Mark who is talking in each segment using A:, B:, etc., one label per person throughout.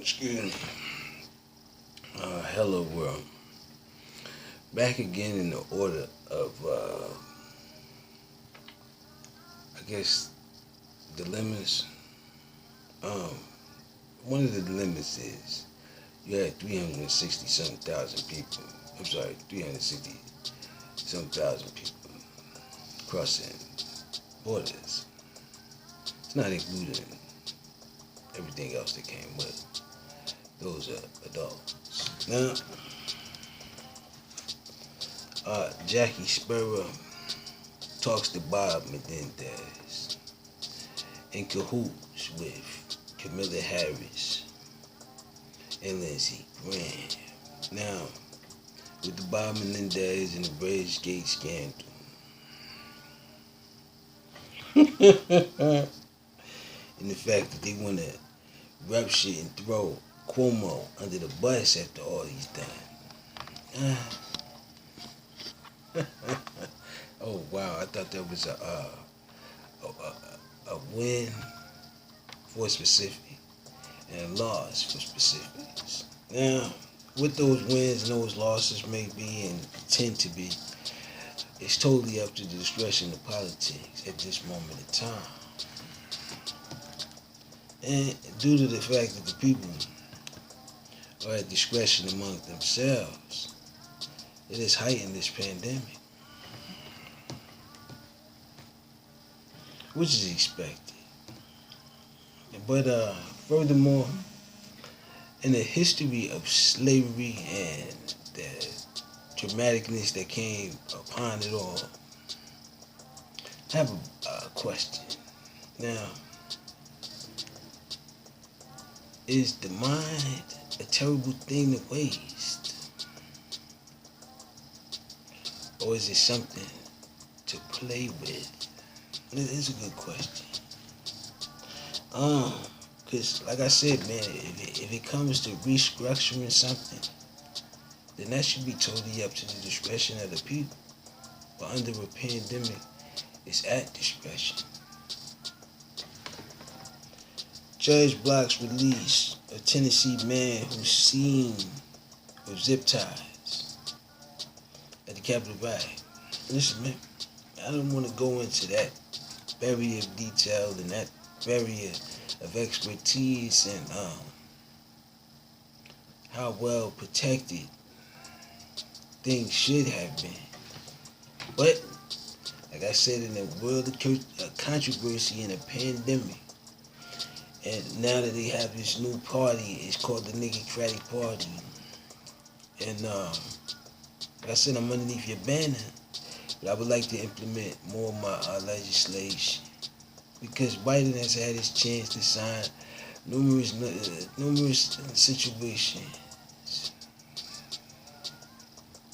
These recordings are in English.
A: Excuse me. Hello world. Back again in the order of, I guess, dilemmas. One of the dilemmas is you had 360 some thousand people. I'm sorry, 360 some thousand people crossing borders. It's not including everything else that came with it. Those are adults. Now, Jackie Spurrier talks to Bob Menendez in cahoots with Kamala Harris and Lindsey Graham. Now, with the Bob Menendez and the Bridgegate scandal, and the fact that they want to rub shit and throw Cuomo under the bus after all he's done. Oh wow! I thought that was a win for specific and a loss for specifics. Now, what those wins and those losses may be and tend to be, it's totally up to the discretion of politics at this moment in time. And due to the fact that the people are at discretion among themselves, it has heightened this pandemic, which is expected. But furthermore, in the history of slavery and the dramaticness that came upon it all, I have a question. Now, is the mind a terrible thing to waste? Or is it something to play with? It's a good question. Because, like I said, man, if it comes to restructuring something, then that should be totally up to the discretion of the people. But under a pandemic, it's at discretion. Judge blocks release of Tennessee man who's seen with zip ties at the Capitol Riot. Listen, man, I don't want to go into that area of detail and that area of expertise and how well protected things should have been. But, like I said, in the world of controversy and a pandemic, and now that they have this new party, it's called the Niggocratic Party. And like I said, I'm underneath your banner, but I would like to implement more of my legislation. Because Biden has had his chance to sign numerous situations.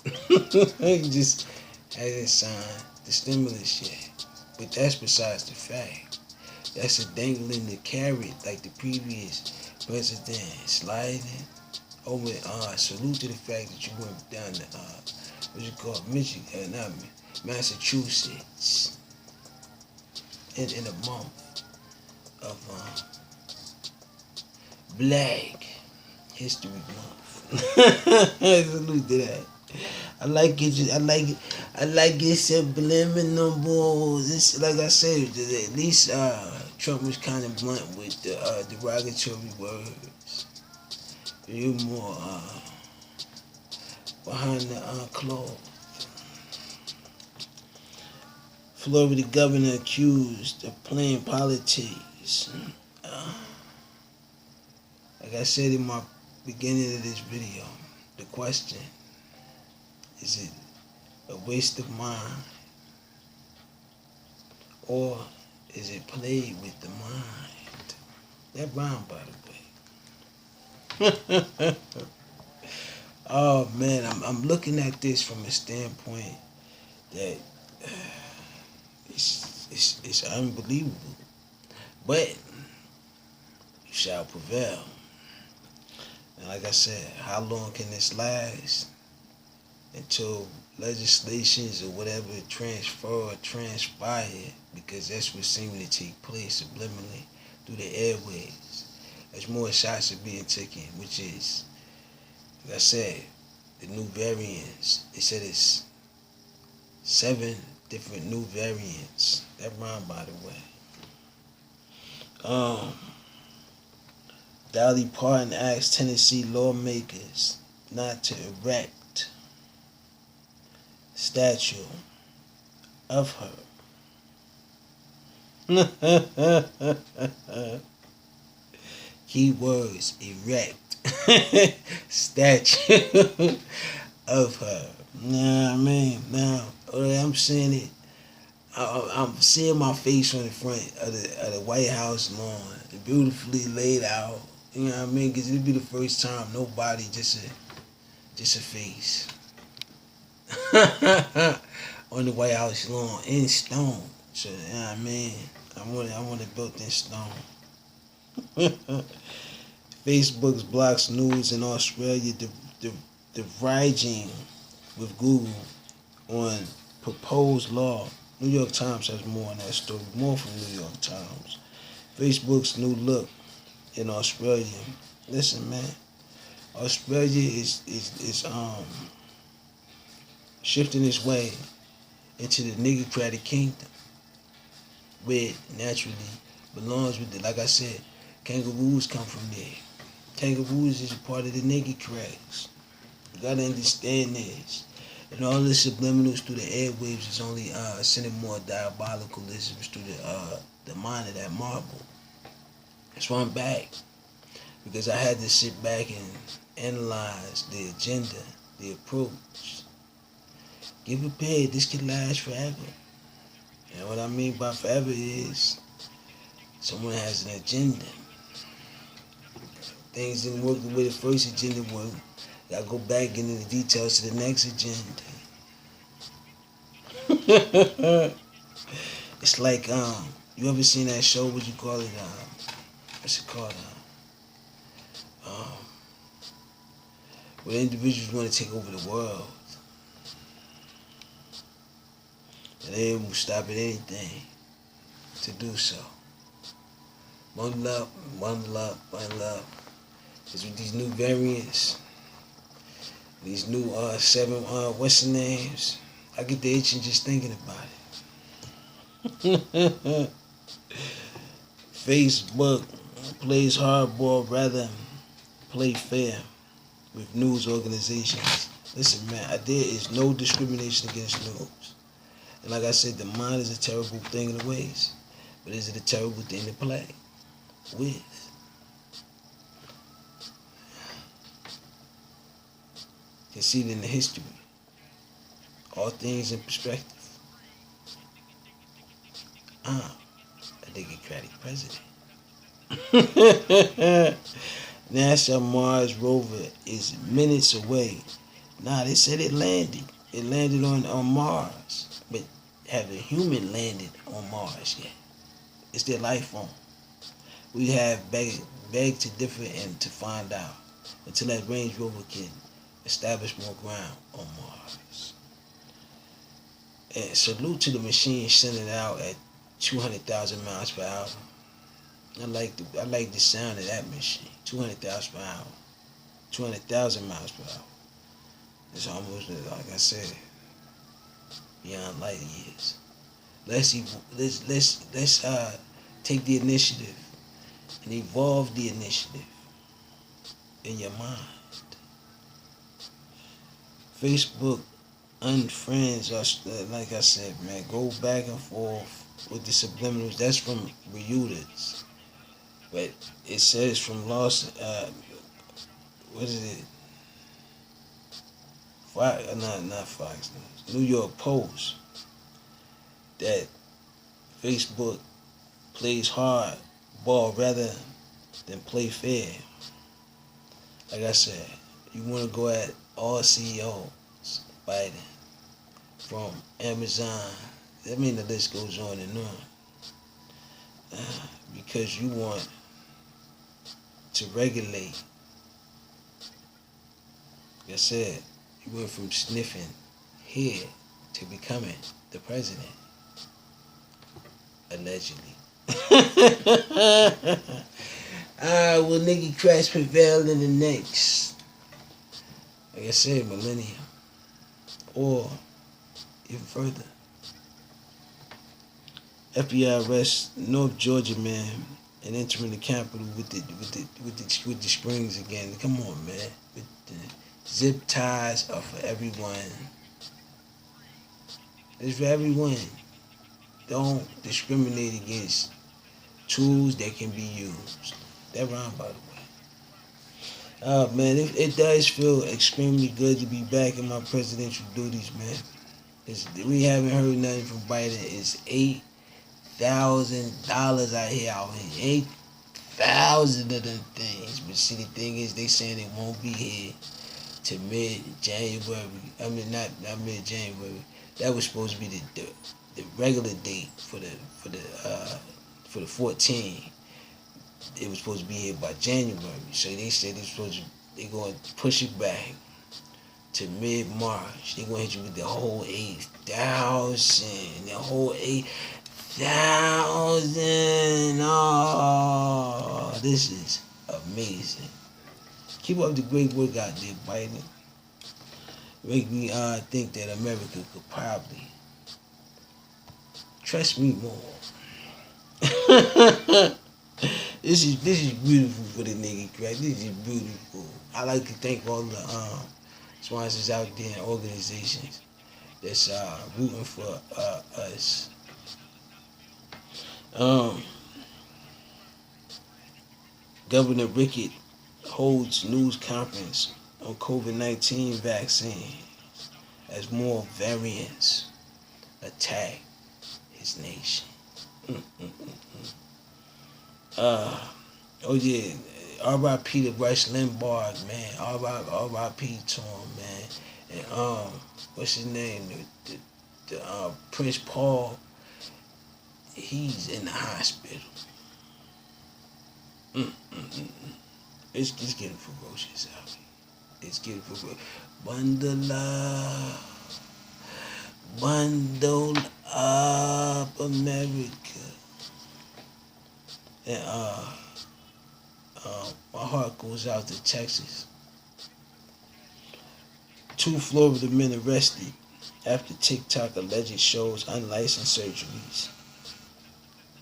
A: He just hasn't signed the stimulus yet. But that's besides the fact. That's a dangling the carrot like the previous president sliding over. Salute to the fact that you went down to what's it called, Michigan, Massachusetts, in a month of Black History Month. Salute to that. I like it. I like it subliminal balls. It's like I said. At least Trump was kind of blunt with the derogatory words. You're more behind the cloth. Florida governor accused of playing politics. Like I said in my beginning of this video, the question: is it a waste of mind, or is it played with the mind? That rhyme, by the way. Oh man, I'm looking at this from a standpoint that it's unbelievable, but you shall prevail. And like I said, how long can this last? Until legislations or whatever transfer or transpire, because that's what seems to take place subliminally through the airways. There's more shots are being taken, which is, like I said, the new variants. They said it's 7 different new variants. That rhyme, by the way. Dolly Parton asked Tennessee lawmakers not to erect statue of her. Keywords: erect statue of her. Nah, I mean, now I'm seeing it. I'm seeing my face on the front of the White House lawn, beautifully laid out. You know what I mean? Because it'll be the first time nobody, just a face on the White House lawn in stone. So you know what I mean? I want it built in stone. Facebook's blocks news in Australia diverging with Google on proposed law. New York Times has more on that story, more from New York Times. Facebook's new look in Australia. Listen, man, Australia is shifting its way into the Negrocratic kingdom, where it naturally belongs with it. Like I said, kangaroos come from there. Kangaroos is a part of the Negrocrats. You gotta understand this. And all the subliminals through the airwaves is only sending more diabolicalisms through the mind of that marble. That's why I'm back. Because I had to sit back and analyze the agenda, the approach. Get prepared, this can last forever. And what I mean by forever is someone has an agenda. Things didn't work the way the first agenda worked. Gotta go back into the details to the next agenda. It's like you ever seen that show? What you call it? What's it called? Where individuals want to take over the world, and they will stop at anything to do so. One love, one love, one love. Because with these new variants, these new 7 what's the names? I get the itching just thinking about it. Facebook plays hardball rather play fair with news organizations. Listen, man, there is no discrimination against news. And like I said, the mind is a terrible thing in the ways. But is it a terrible thing to play with? You can see it in the history. All things in perspective. A Democratic president. NASA Mars rover is minutes away. Nah, they said it landed. It landed on Mars. But have a human landed on Mars yet? It's their life form. We have begged to differ and to find out until that Range Rover can establish more ground on Mars. And salute to the machine sending it out at 200,000 miles per hour. I like the sound of that machine. 200,000 per hour. 200,000 miles per hour. It's almost, like I said, beyond light years. Let's take the initiative and evolve the initiative in your mind. Facebook unfriends us, like I said, man. Go back and forth with the subliminals. That's from Reuters, but it says from Los. What is it? Not Fox News. New York Post. That Facebook plays hard ball rather than play fair. Like I said, you want to go at all CEOs fighting from Amazon. I mean, the list goes on and on. Because you want to regulate. Like I said, you went from sniffing here to becoming the president. Allegedly. Will nigga Christ prevail in the next, like I said, millennium? Or even further? FBI arrests North Georgia man and entering the Capitol with the springs again. Come on, man. With the zip ties are for everyone. It's for everyone. Don't discriminate against tools that can be used. That rhyme, by the way. Man, it does feel extremely good to be back in my presidential duties, man. We haven't heard nothing from Biden. It's $8,000 out here. 8,000 of them things. But see, the thing is, they saying they won't be here to mid-January. I mean, not mid-January. That was supposed to be the regular date for the 14. It was supposed to be here by January. So they said they're going to push it back to mid-March. They're going to hit you with the whole 8,000. The whole 8,000. Oh, this is amazing. Keep up the great work out there, Biden. Make me think that America could probably trust me more. This is beautiful for the nigga, correct? This is beautiful. I like to thank all the sponsors out there and organizations that's rooting for us. Governor Rickett holds news conference on COVID-19 vaccine as more variants attack his nation. Oh yeah, R.I.P. to Rush Limbaugh, man. R.I.P. to him, man. And what's his name? The Prince Paul. He's in the hospital. It's getting ferocious out here. It's getting ferocious. Bundle up, America. And my heart goes out to Texas. 2 Florida men arrested after TikTok alleged shows unlicensed surgeries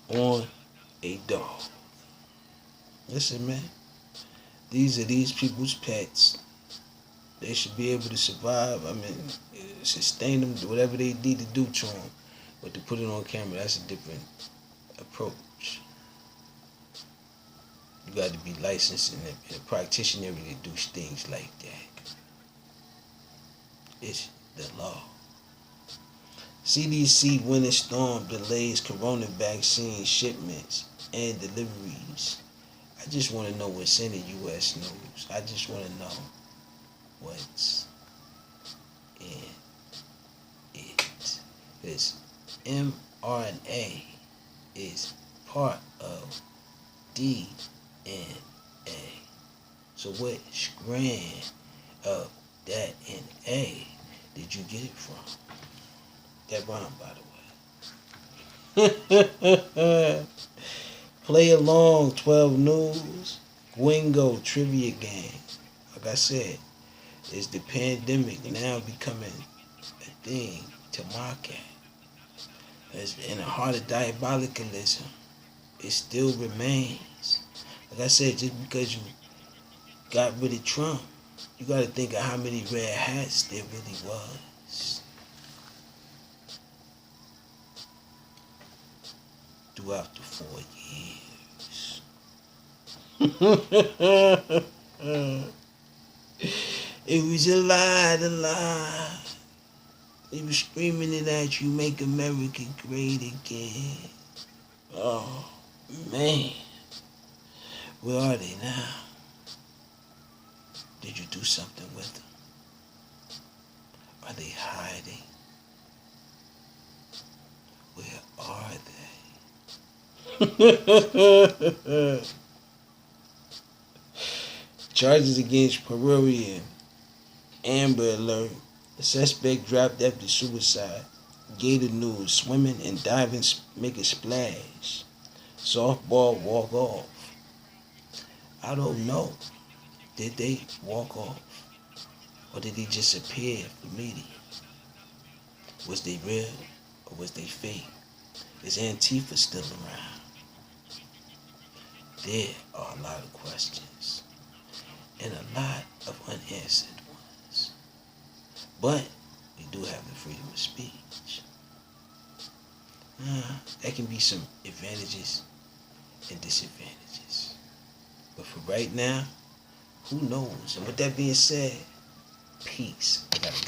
A: on a dog. Listen, man. These are these people's pets. They should be able to survive. I mean, sustain them, whatever they need to do to them. But to put it on camera, that's a different approach. You got to be licensed and a practitioner to do things like that. It's the law. CDC winter storm delays corona vaccine shipments and deliveries. I just want to know what's in the U.S. news. I just want to know what's in it. This mRNA is part of DNA. So what strand of that NA did you get it from? That rhyme, by the way. Play along, 12 News, Wingo Trivia Game. Like I said, is the pandemic now becoming a thing to mock at? As in the heart of diabolicalism, it still remains. Like I said, just because you got rid of Trump, you got to think of how many red hats there really was throughout the 4 years. It was a lie. They were screaming it at you, make America great again. Oh, man. Where are they now? Did you do something with them? Are they hiding? Where are they? Charges against Peruvian. Amber Alert. The suspect dropped after suicide. Gator News. Swimming and diving make a splash. Softball walk off. I don't know. Did they walk off? Or did they just appear for media? Was they real or was they fake? Is Antifa still around? There are a lot of questions and a lot of unanswered ones. But we do have the freedom of speech. There can be some advantages and disadvantages. But for right now, who knows? And with that being said, peace. I gotta go.